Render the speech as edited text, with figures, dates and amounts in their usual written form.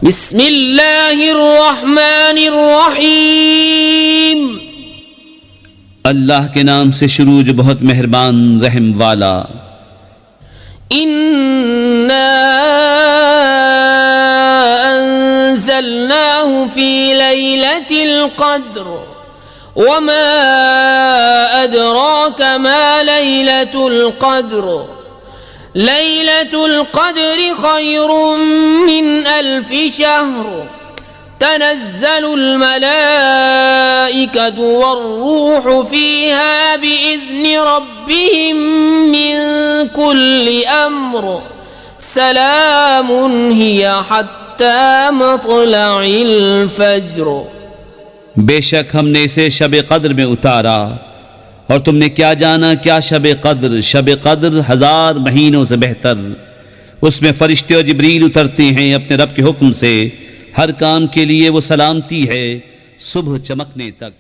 बिस्मिल्लाहिर्रहमानिर्रहीम। अल्लाह के नाम से शुरू जो बहुत मेहरबान रहम वाला। इन्ना अंज़लनाहु फी लैलतिल क़द्र वमा अदराका मा लैलतुल क़द्र लैलतुल क़द्रि खैरुम मिन अल्फि शहर तनज़्ज़लुल मलाइकतु वर्रूहु फ़ीहा बिइज़्नि रब्बिहिम मिन कुल्लि अम्र सलामुन हिया हत्ता मत्लइल फ़ज्र। बेशक हमने इसे शब कद्र में उतारा, और तुमने क्या जाना क्या शब कद्र। शब कद्र 1000 महीनों से बेहतर। उसमें फरिश्ते और जिब्रील उतरते हैं अपने रब के हुक्म से। हर काम के लिए वो सलामती है सुबह चमकने तक।